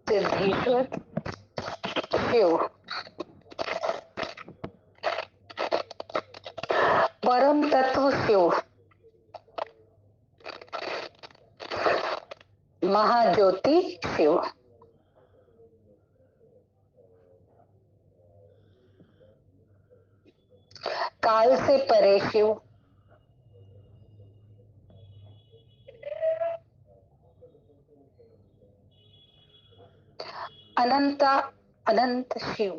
सिद्धेश्वर शिव परम तत्व शिव महाज्योति शिव काल से परे शिव अनंता अनंत शिव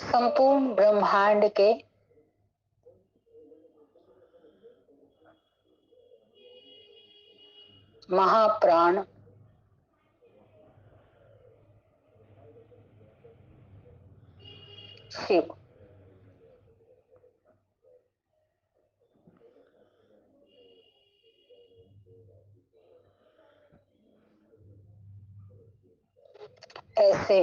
संपूर्ण ब्रह्मांड के महाप्राण शिव ऐसे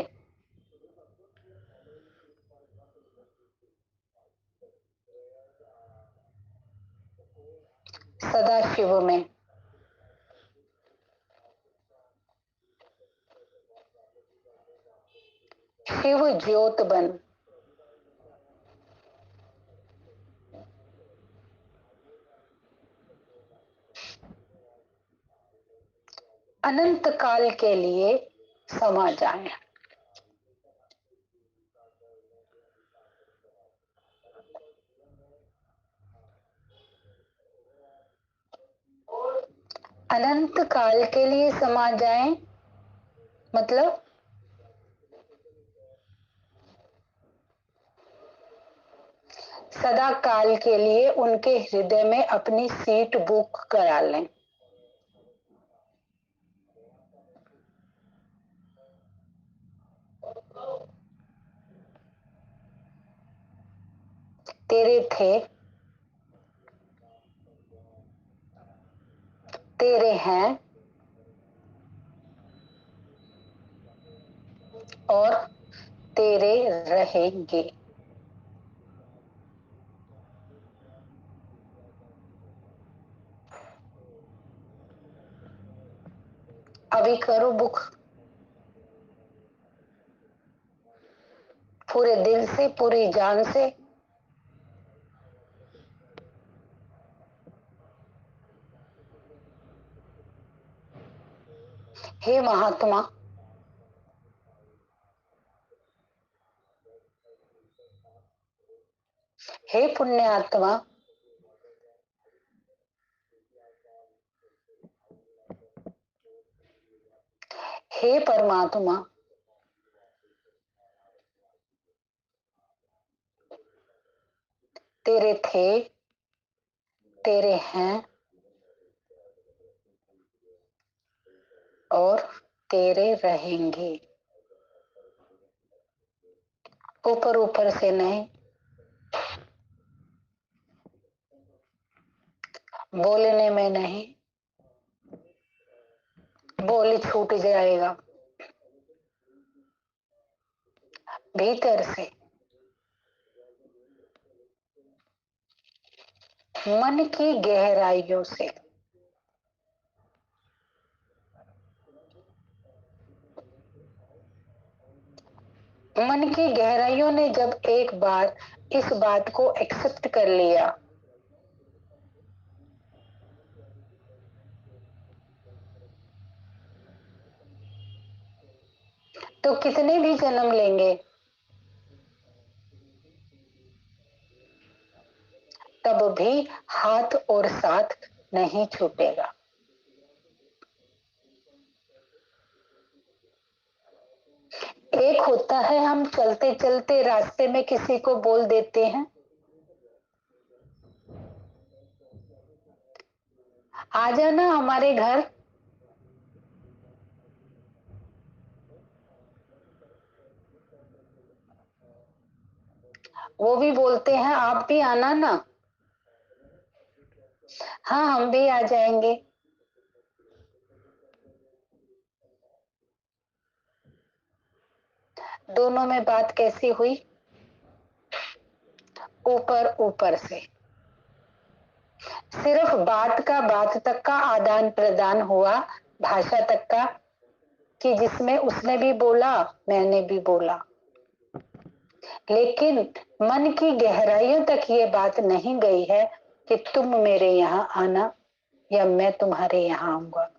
सदा शिव में शिव ज्योत बन अनंत काल के लिए समा जाए। अनंत काल के लिए समा जाए मतलब सदा काल के लिए उनके हृदय में अपनी सीट बुक करा लें। तेरे थे, तेरे हैं और तेरे रहेंगे। अभी करो बुक पूरे दिल से, पूरी जान से। हे महात्मा, हे पुण्यात्मा, हे परमात्मा, तेरे थे, तेरे हैं और तेरे रहेंगे। ऊपर ऊपर से नहीं, बोलने में नहीं, बोली छूट जाएगा। भीतर से, मन की गहराइयों से, मन की गहराइयों ने जब एक बार इस बात को एक्सेप्ट कर लिया तो कितने भी जन्म लेंगे तब भी हाथ और साथ नहीं छूटेगा। एक होता है हम चलते चलते रास्ते में किसी को बोल देते हैं, आ जाना हमारे घर। वो भी बोलते हैं आप भी आना ना। हाँ हम भी आ जाएंगे। दोनों में बात कैसी हुई? ऊपर ऊपर से सिर्फ बात तक का आदान प्रदान हुआ, भाषा तक का, कि जिसमें उसने भी बोला मैंने भी बोला, लेकिन मन की गहराइयों तक ये बात नहीं गई है कि तुम मेरे यहाँ आना या मैं तुम्हारे यहाँ आऊंगा।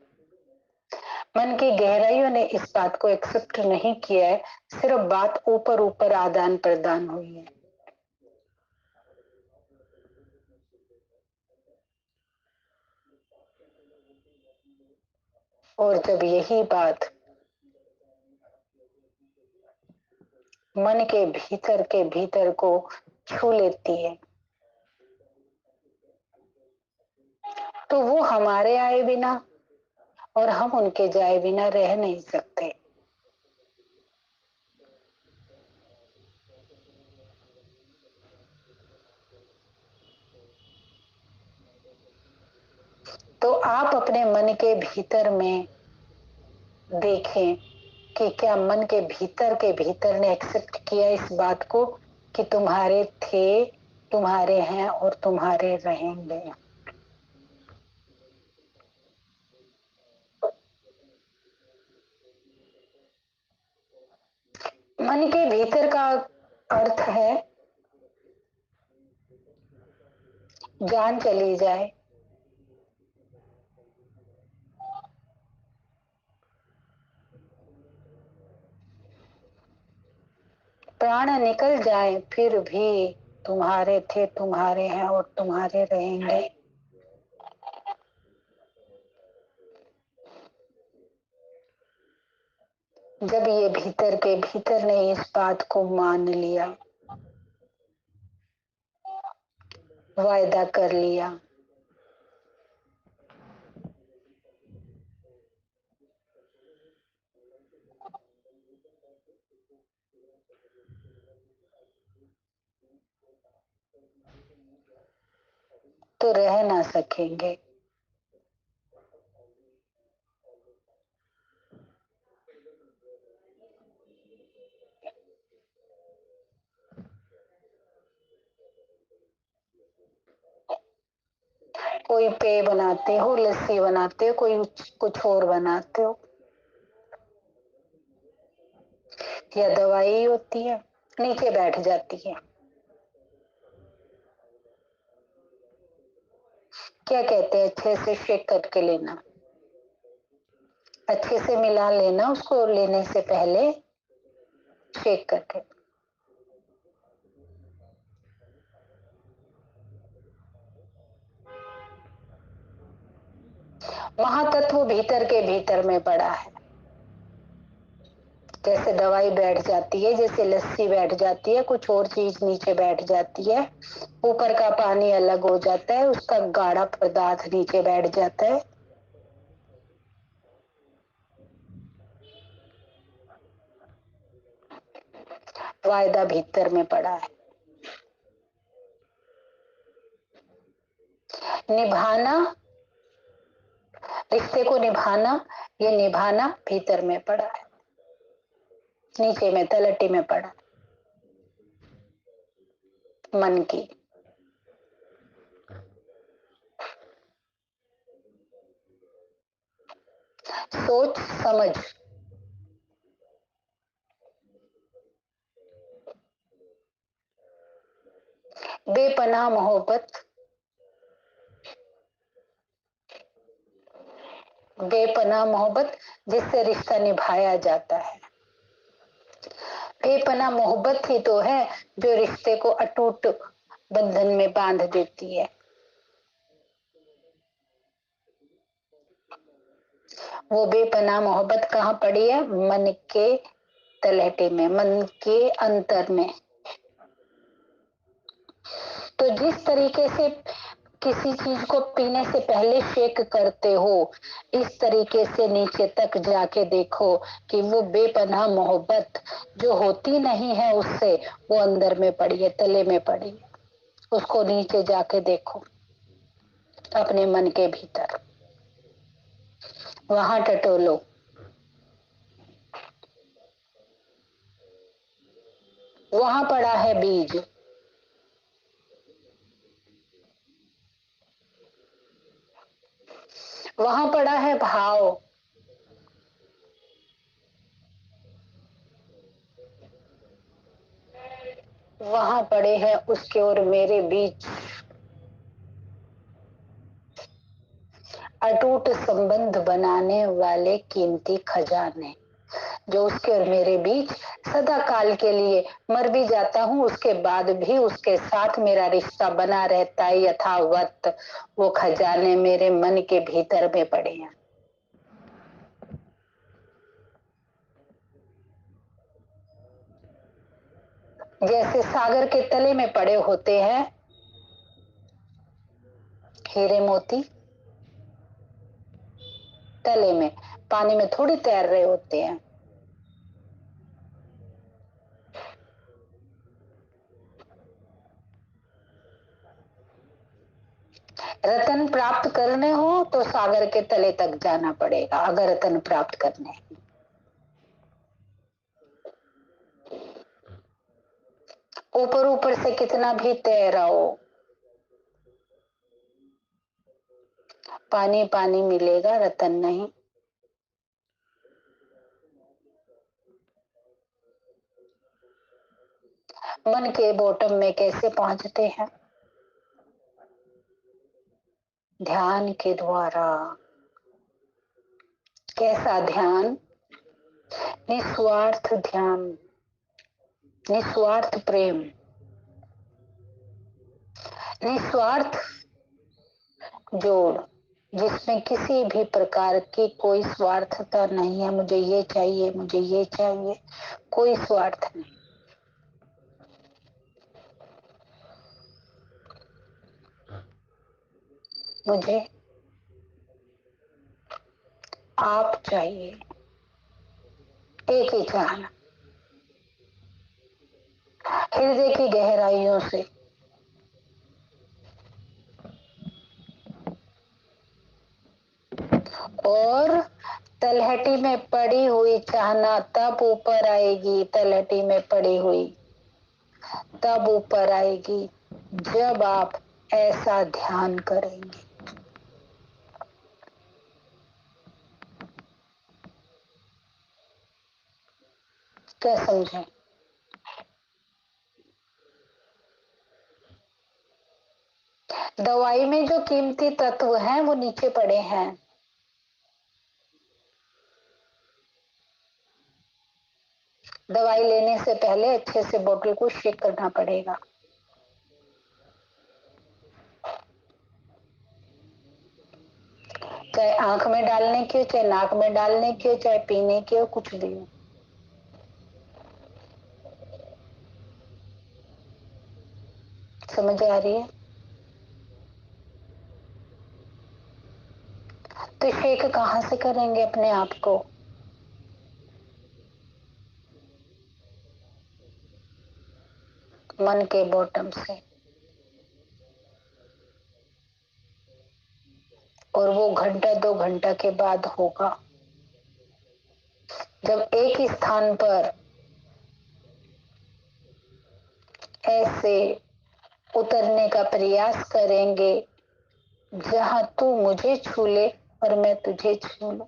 मन की गहराइयों ने इस बात को एक्सेप्ट नहीं किया है, सिर्फ बात ऊपर ऊपर आदान प्रदान हुई है। और जब यही बात मन के भीतर को छू लेती है, तो वो हमारे आए बिना और हम उनके जाए बिना रह नहीं सकते। तो आप अपने मन के भीतर में देखें कि क्या मन के भीतर ने एक्सेप्ट किया इस बात को कि तुम्हारे थे, तुम्हारे हैं और तुम्हारे रहेंगे। मन के भीतर का अर्थ है जान चली जाए, प्राण निकल जाए, फिर भी तुम्हारे थे, तुम्हारे हैं और तुम्हारे रहेंगे। जब ये भीतर के भीतर ने इस बात को मान लिया, वायदा कर लिया, तो रह ना सकेंगे। कोई पेय बनाते हो, लस्सी बनाते हो, कोई कुछ और बनाते हो, या दवाई होती है, नीचे बैठ जाती है। क्या कहते हैं, अच्छे से शेक करके लेना, अच्छे से मिला लेना उसको, लेने से पहले शेक करके। महातत्व भीतर के भीतर में पड़ा है। जैसे दवाई बैठ जाती है, जैसे लस्सी बैठ जाती है, कुछ और चीज नीचे बैठ जाती है, ऊपर का पानी अलग हो जाता है, उसका गाढ़ा पदार्थ नीचे बैठ जाता है। वायदा भीतर में पड़ा है। निभाना, रिश्ते को निभाना, ये निभाना भीतर में पड़ा है, नीचे में तलटी में पड़ा है। मन की सोच समझ, बेपनाह मोहब्बत, बेपनाह मोहब्बत जिससे रिश्ता निभाया जाता है। बेपनाह मोहब्बत ही तो है जो रिश्ते को अटूट बंधन में बांध देती है। वो बेपनाह मोहब्बत कहाँ पड़ी है? मन के तलहटे में, मन के अंतर में। तो जिस तरीके से किसी चीज को पीने से पहले शेक करते हो, इस तरीके से नीचे तक जाके देखो कि वो बेपनाह मोहब्बत जो होती नहीं है उससे, वो अंदर में पड़ी है, तले में पड़ी है। उसको नीचे जाके देखो, अपने मन के भीतर, वहां टटोलो। वहां पड़ा है बीज, वहां पड़ा है भाव, वहां पड़े हैं उसके और मेरे बीच अटूट संबंध बनाने वाले कीमती खजाने, जो उसके और मेरे बीच सदा काल के लिए मर भी जाता हूँ उसके बाद भी उसके साथ मेरा रिश्ता बना रहता है यथावत। वो खजाने मेरे मन के भीतर में पड़े हैं। जैसे सागर के तले में पड़े होते हैं हीरे मोती, तले में पानी में थोड़ी तैर रहे होते हैं। रतन प्राप्त करने हो तो सागर के तले तक जाना पड़ेगा, अगर रतन प्राप्त करने हैं। ऊपर ऊपर से कितना भी तैराओ, पानी पानी मिलेगा, रतन नहीं। मन के बॉटम में कैसे पहुंचते हैं? ध्यान के द्वारा। कैसा ध्यान? निस्वार्थ ध्यान, निस्वार्थ प्रेम, निस्वार्थ जोड़, जिसमें किसी भी प्रकार की कोई स्वार्थता नहीं है। मुझे ये चाहिए, मुझे ये चाहिए, कोई स्वार्थ नहीं। मुझे आप चाहिए, एक ही चाहना, हृदय की गहराइयों से। और तलहटी में पड़ी हुई चाहना तब ऊपर आएगी, तलहटी में पड़ी हुई तब ऊपर आएगी जब आप ऐसा ध्यान करेंगे। क्या समझे? दवाई में जो कीमती तत्व हैं वो नीचे पड़े हैं। दवाई लेने से पहले अच्छे से बोतल को शेक करना पड़ेगा। चाहे आंख में डालने की हो, चाहे नाक में डालने की हो, चाहे पीने की हो, कुछ भी हो। समझ आ रही है? तो शेक कहाँ से करेंगे अपने आप को? मन के बॉटम से। और वो घंटा 2 घंटा के बाद होगा, जब एक ही स्थान पर ऐसे उतरने का प्रयास करेंगे जहां तू मुझे छू ले और मैं तुझे छू लूं।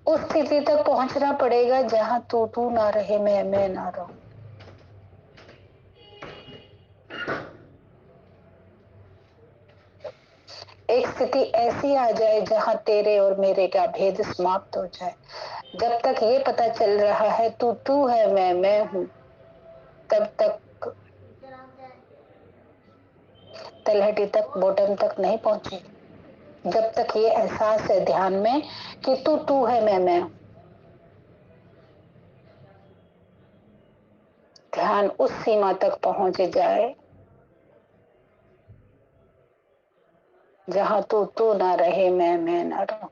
उस स्थिति तक पहुंचना पड़ेगा जहां तू तू ना रहे, मैं ना रहूं। एक स्थिति ऐसी आ जाए जहां तेरे और मेरे का भेद समाप्त हो जाए। जब तक ये पता चल रहा है तू तू है, मैं हूं, तब तक तलहटी तक, बॉटम तक नहीं पहुंचे। जब तक ये एहसास है ध्यान में कि तू तू है, मैं हूं। ध्यान उस सीमा तक पहुंच जाए जहां तू तू ना रहे, मैं ना रहूं।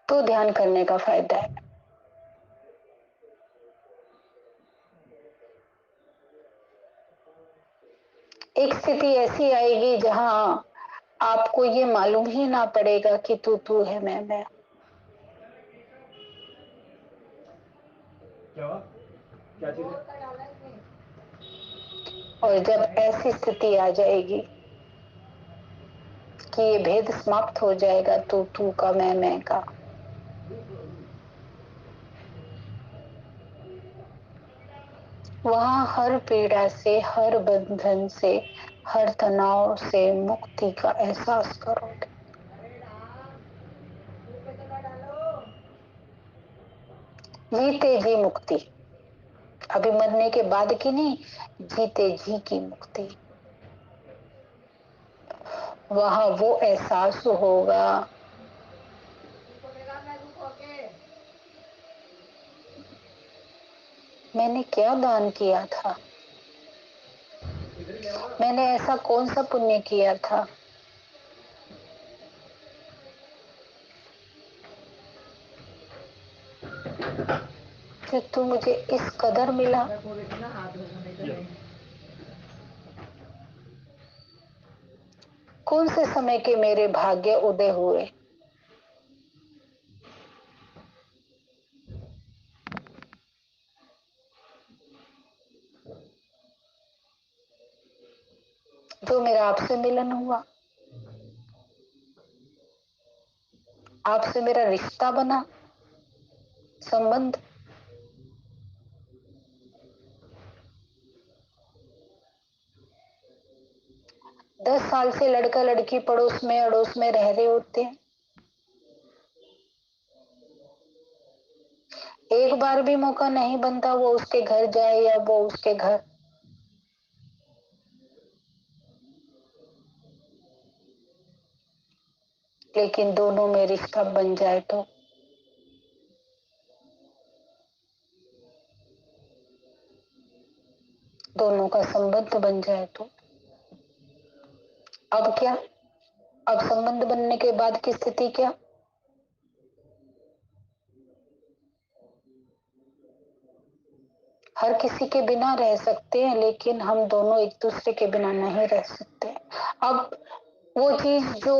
तो ध्यान करने का फायदा है। एक स्थिति ऐसी आएगी जहां आपको ये मालूम ही ना पड़ेगा कि तू तू है, मैं। क्या हुआ? क्या चीज है? और जब ऐसी स्थिति आ जाएगी कि ये भेद समाप्त हो जाएगा, तू का मैं का, वहां हर पीड़ा से, हर बंधन से, हर तनाव से मुक्ति का एहसास करोगे। जीते जी मुक्ति, अभी मरने के बाद की नहीं, जीते जी की मुक्ति। वहां वो एहसास होगा मैंने क्या दान किया था, मैंने ऐसा कौन सा पुण्य किया था कि तू मुझे इस कदर मिला। कौन से समय के मेरे भाग्य उदय हुए, जो मेरा आपसे मिलन हुआ, आपसे मेरा रिश्ता बना, संबंध। 10 साल से लड़का लड़की पड़ोस में अड़ोस में रह रहे होते हैं, एक बार भी मौका नहीं बनता वो उसके घर जाए या वो उसके घर। लेकिन दोनों में रिश्ता बन जाए तो, दोनों का संबंध बन जाए तो अब क्या, अब संबंध बनने के बाद की स्थिति क्या, हर किसी के बिना रह सकते हैं लेकिन हम दोनों एक दूसरे के बिना नहीं रह सकते। अब वो चीज जो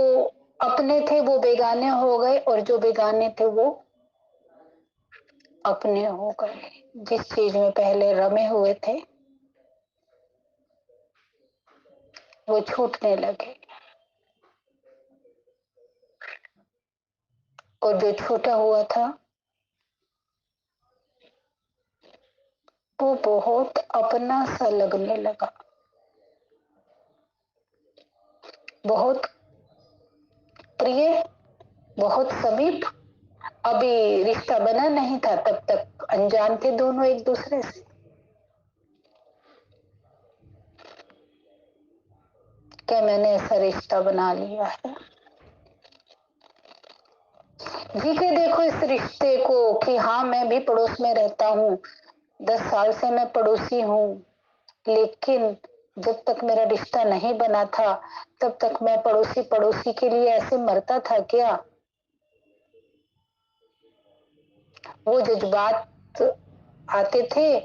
अपने थे वो बेगाने हो गए और जो बेगाने थे वो अपने हो गए। जिस चीज में पहले रमे हुए थे वो छूटने लगे, और जो छूटा हुआ था वो बहुत अपना सा लगने लगा, बहुत प्रिय, बहुत समीप। अभी रिश्ता बना नहीं था, तब तक अनजान थे दोनों एक दूसरे से। क्या मैंने ऐसा रिश्ता बना लिया है, जी के देखो इस रिश्ते को कि हाँ मैं भी पड़ोस में रहता हूँ, 10 साल से मैं पड़ोसी हूँ, लेकिन जब तक मेरा रिश्ता नहीं बना था तब तक मैं पड़ोसी पड़ोसी के लिए ऐसे मरता था क्या। वो जज्बात आते थे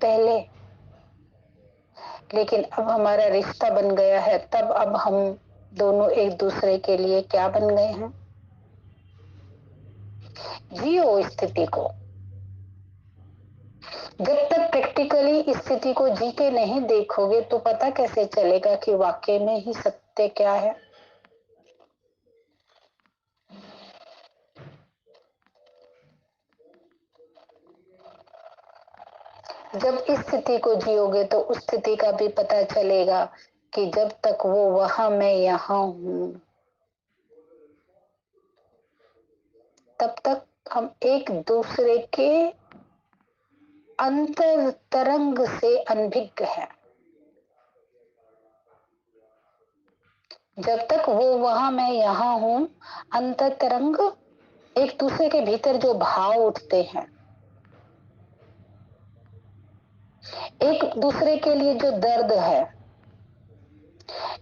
पहले, लेकिन अब हमारा रिश्ता बन गया है, तब अब हम दोनों एक दूसरे के लिए क्या बन गए हैं। जियो स्थिति को, जब तक प्रैक्टिकली इस स्थिति को जी के नहीं देखोगे तो पता कैसे चलेगा कि वाकई में ही सत्य क्या है। जब इस स्थिति को जियोगे तो उस स्थिति का भी पता चलेगा कि जब तक वो वहां मैं यहां हूं, तब तक हम एक दूसरे के अंतर तरंग से अनभिज्ञ है। जब तक वो वहां मैं यहां हूं, अंतर तरंग, एक दूसरे के भीतर जो भाव उठते हैं, एक दूसरे के लिए जो दर्द है,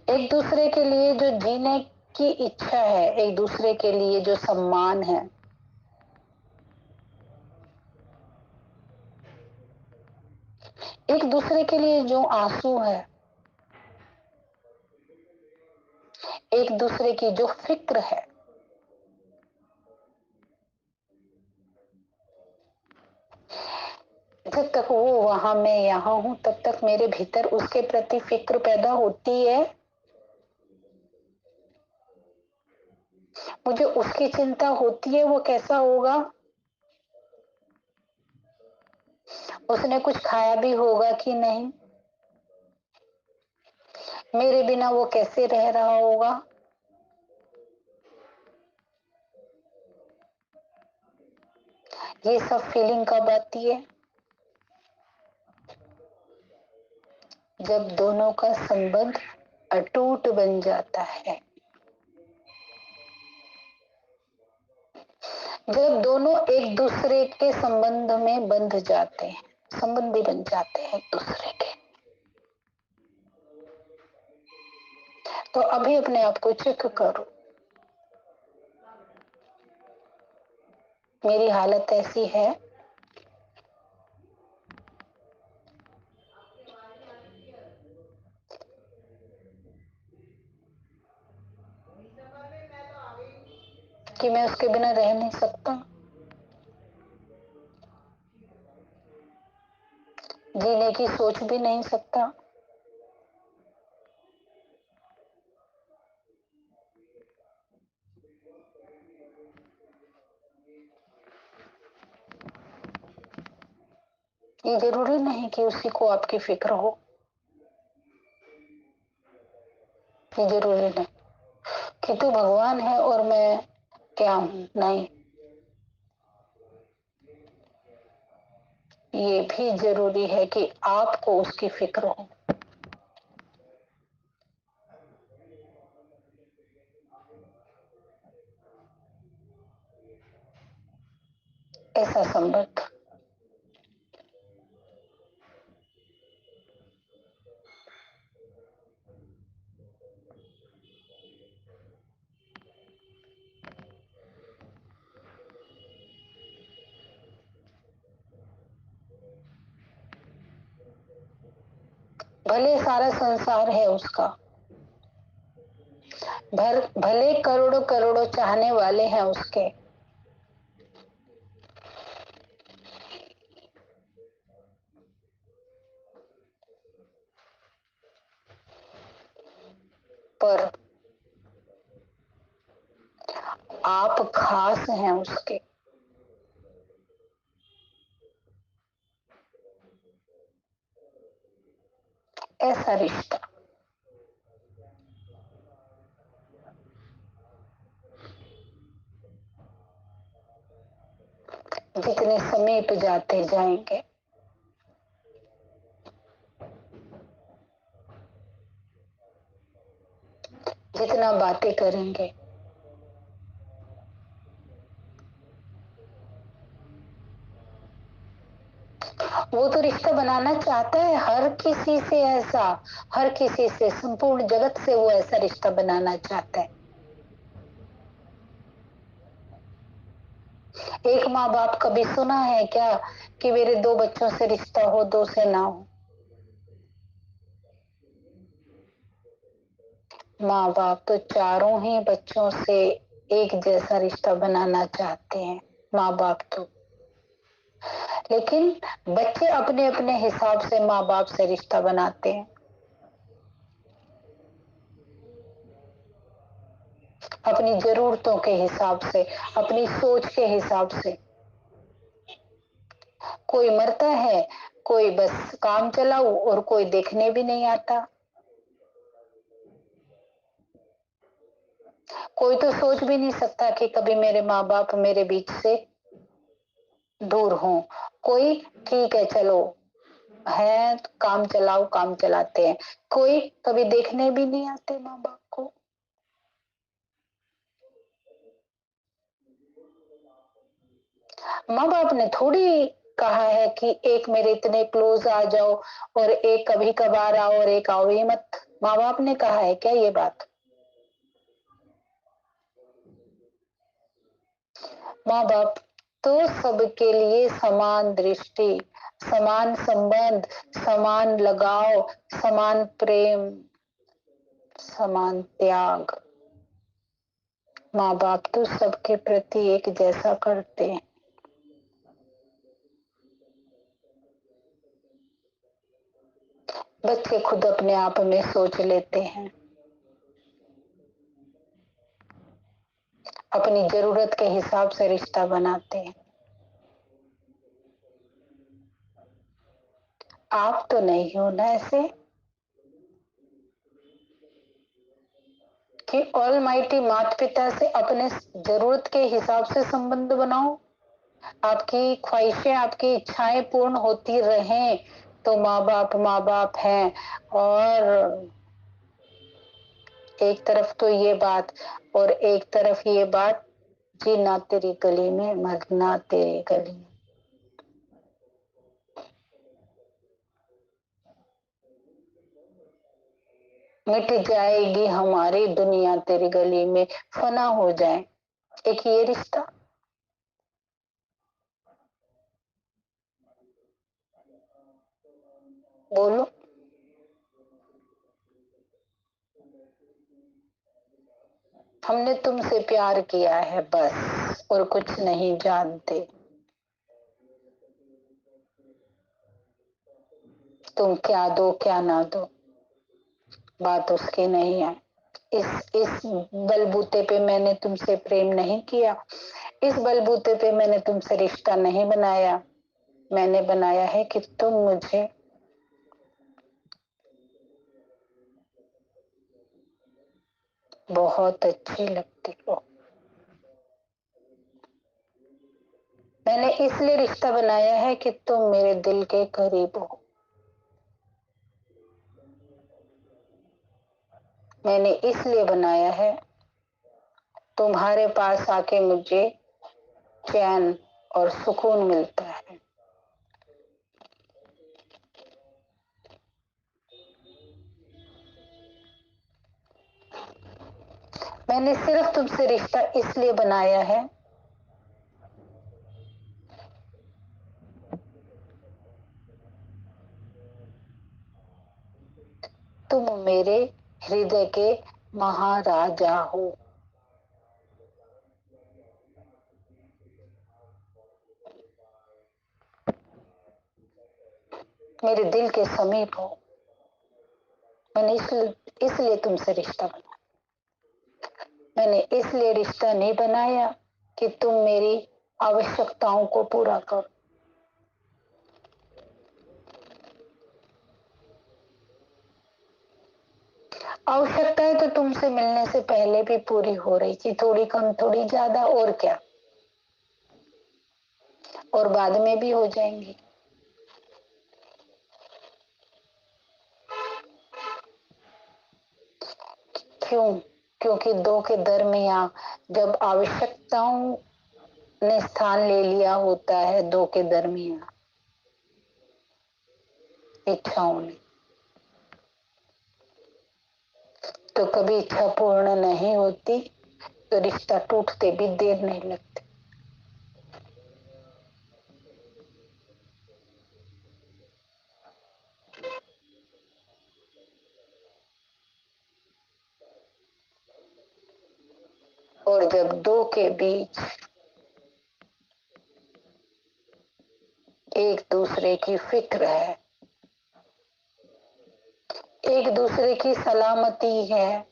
एक दूसरे के लिए जो जीने की इच्छा है, एक दूसरे के लिए जो सम्मान है, एक दूसरे के लिए जो आंसू है, एक दूसरे की जो फिक्र है, जब तक वो वहां मैं यहाँ हूं तब तक मेरे भीतर उसके प्रति फिक्र पैदा होती है, मुझे उसकी चिंता होती है। वो कैसा होगा, उसने कुछ खाया भी होगा कि नहीं, मेरे बिना वो कैसे रह रहा होगा। ये सब फीलिंग कब आती है, जब दोनों का संबंध अटूट बन जाता है, जब दोनों एक दूसरे के संबंध में बंध जाते हैं, संबंधी बन जाते हैं एक दूसरे के। तो अभी अपने आप को चेक करो, मेरी हालत ऐसी है, कि मैं उसके बिना रह नहीं सकता, जीने की सोच भी नहीं सकता। ये जरूरी नहीं कि उसी को आपकी फिक्र हो, ये जरूरी नहीं कि तू भगवान है और मैं क्या हूं, नहीं। ये भी जरूरी है कि आपको उसकी फिक्र हो। ऐसा संबंध भले सारा संसार है उसका, भले करोड़ों करोड़ों चाहने वाले हैं उसके, पर आप खास हैं उसके। ऐसा रिश्ता जितने समीप जाते जाएंगे, जितना बातें करेंगे, वो तो रिश्ता बनाना चाहता है हर किसी से, ऐसा हर किसी से, संपूर्ण जगत से वो ऐसा रिश्ता बनाना चाहता है। एक माँ बाप कभी सुना है क्या कि मेरे 2 बच्चों से रिश्ता हो, 2 से ना हो? माँ बाप तो चारों ही बच्चों से एक जैसा रिश्ता बनाना चाहते हैं, माँ बाप तो। लेकिन बच्चे अपने अपने हिसाब से माँ बाप से रिश्ता बनाते हैं, अपनी जरूरतों के हिसाब से, अपनी सोच के हिसाब से। कोई मरता है, कोई बस काम चलाऊ, और कोई देखने भी नहीं आता। कोई तो सोच भी नहीं सकता कि कभी मेरे माँ बाप मेरे बीच से दूर हों। कोई ठीक है चलो है, काम चलाओ, काम चलाते हैं। कोई कभी देखने भी नहीं आते माँ बाप को। माँ बाप ने थोड़ी कहा है कि एक मेरे इतने क्लोज आ जाओ और एक कभी कभार आओ और एक आओ ही मत। माँ बाप ने कहा है क्या ये बात? माँ बाप तो सबके लिए समान दृष्टि, समान संबंध, समान लगाव, समान प्रेम, समान त्याग। माँ बाप तो सबके प्रति एक जैसा करते हैं। बच्चे खुद अपने आप में सोच लेते हैं, अपनी जरूरत के हिसाब से रिश्ता बनाते हैं। आप तो नहीं हो ना ऐसे कि ऑलमाइटी माता पिता से अपने जरूरत के हिसाब से संबंध बनाओ। आपकी ख्वाहिशें, आपकी इच्छाएं पूर्ण होती रहें तो माँ बाप हैं। और एक तरफ तो ये बात, और एक तरफ ये बात, जीना तेरी गली में मरना तेरी गली में। मिट जाएगी हमारी दुनिया तेरी गली में, फना हो जाए, एक ये रिश्ता। बोलो, हमने तुमसे प्यार किया है बस, और कुछ नहीं जानते। तुम क्या दो क्या ना दो, बात उसकी नहीं है। इस बलबूते पे मैंने तुमसे प्रेम नहीं किया, इस बलबूते पे मैंने तुमसे रिश्ता नहीं बनाया। मैंने बनाया है कि तुम मुझे बहुत अच्छी लगती हो। मैंने इसलिए रिश्ता बनाया है कि तुम मेरे दिल के करीब हो। मैंने इसलिए बनाया है, तुम्हारे पास आके मुझे चैन और सुकून मिलता है। मैंने सिर्फ तुमसे रिश्ता इसलिए बनाया है तुम मेरे हृदय के महाराजा हो। मेरे दिल के समीप हो। मैंने इसलिए तुमसे रिश्ता बनाया। मैंने इसलिए रिश्ता नहीं बनाया कि तुम मेरी आवश्यकताओं को पूरा करो। आवश्यकताएं तो तुमसे मिलने से पहले भी पूरी हो रही थी, थोड़ी कम थोड़ी ज्यादा, और क्या, और बाद में भी हो जाएंगी। क्यों? क्योंकि दो के दरमियान जब आवश्यकताओं ने स्थान ले लिया होता है, दो के दरमियान इच्छाओं ने, तो कभी इच्छा पूर्ण नहीं होती, तो रिश्ता टूटते भी देर नहीं लगती। और जब दो के बीच एक दूसरे की फिक्र है, एक दूसरे की सलामती है।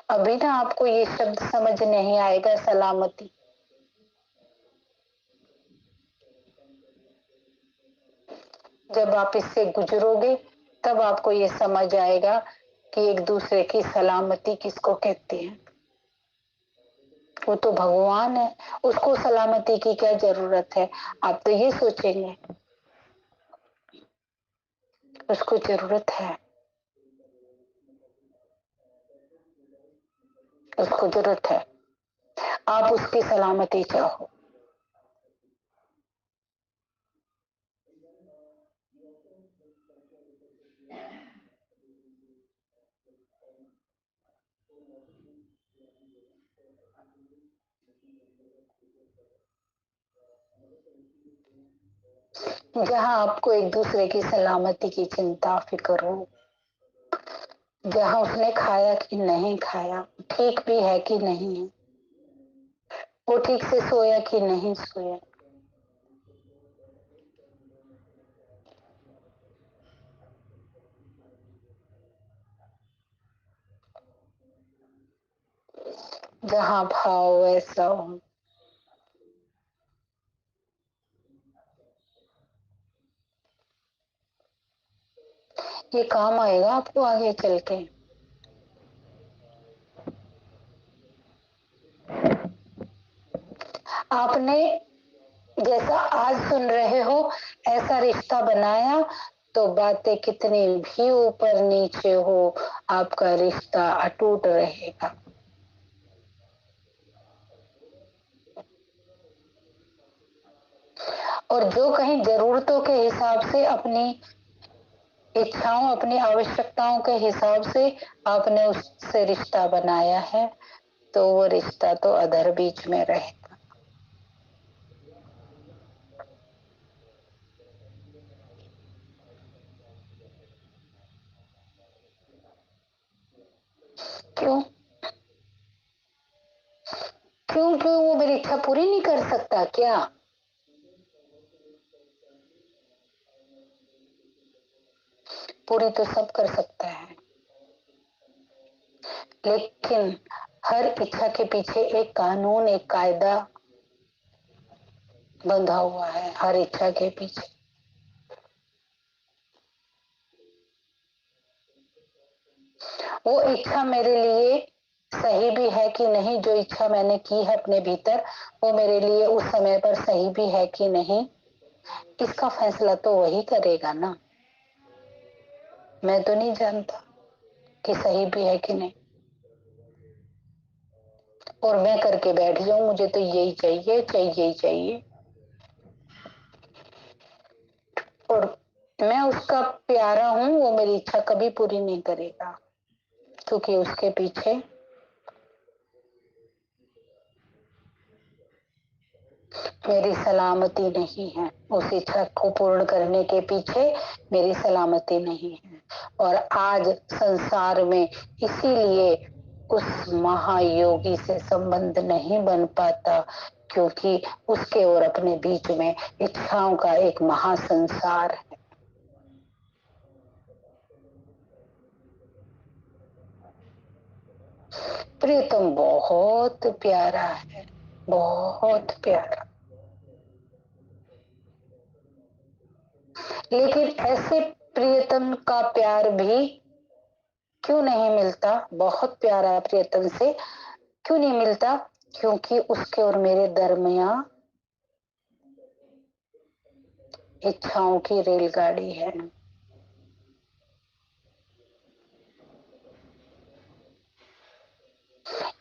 अभी ना आपको ये शब्द समझ नहीं आएगा, सलामती। जब आप इससे गुजरोगे तब आपको ये समझ आएगा कि एक दूसरे की सलामती किसको कहते हैं। वो तो भगवान है, उसको सलामती की क्या जरूरत है। आप तो ये सोचेंगे, उसको जरूरत है, उसको जरूरत है। आप उसकी सलामती चाहो। जहाँ आपको एक दूसरे की सलामती की चिंता फिक्र हो, जहाँ उसने खाया कि नहीं खाया, ठीक भी है कि नहीं है, वो ठीक से सोया कि नहीं सोया, जहाँ भाव वैसा हो। ये काम आएगा आपको आगे चल के। आपने जैसा आज सुन रहे हो ऐसा रिश्ता बनाया तो बातें कितनी भी ऊपर नीचे हो आपका रिश्ता अटूट रहेगा। और जो कहीं जरूरतों के हिसाब से अपनी इच्छाओं अपनी आवश्यकताओं के हिसाब से आपने उससे रिश्ता बनाया है तो वो रिश्ता तो अधर बीच में रहेगा। क्यों क्यों क्यों वो मेरी इच्छा पूरी नहीं कर सकता क्या? पूरी तो सब कर सकता है, लेकिन हर इच्छा के पीछे एक कानून एक कायदा बंधा हुआ है। हर इच्छा के पीछे वो इच्छा मेरे लिए सही भी है कि नहीं, जो इच्छा मैंने की है अपने भीतर वो मेरे लिए उस समय पर सही भी है कि नहीं, इसका फैसला तो वही करेगा ना। मैं तो नहीं जानता कि सही भी है कि नहीं, और मैं करके बैठ जाऊं मुझे तो यही चाहिए चाहिए ही चाहिए, और मैं उसका प्यारा हूं, वो मेरी इच्छा कभी पूरी नहीं करेगा क्योंकि उसके पीछे मेरी सलामती नहीं है। उस इच्छा को पूर्ण करने के पीछे मेरी सलामती नहीं है। और आज संसार में इसीलिए उस महायोगी से संबंध नहीं बन पाता क्योंकि उसके और अपने बीच में इच्छाओं का एक महासंसार है। प्रीतम बहुत प्यारा है, बहुत प्यारा, लेकिन ऐसे प्रियतम का प्यार भी क्यों नहीं मिलता? बहुत प्यारा प्रियतम से क्यों नहीं मिलता? क्योंकि उसके और मेरे दरमियान इच्छाओं की रेलगाड़ी है।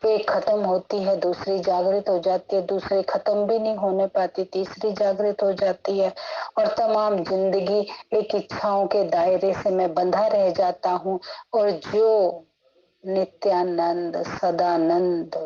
एक खत्म होती है दूसरी जागृत हो जाती है, दूसरी खत्म भी नहीं होने पाती तीसरी जागृत हो जाती है, और तमाम जिंदगी एक इच्छाओं के दायरे से मैं बंधा रह जाता हूँ। और जो नित्यानंद सदानंद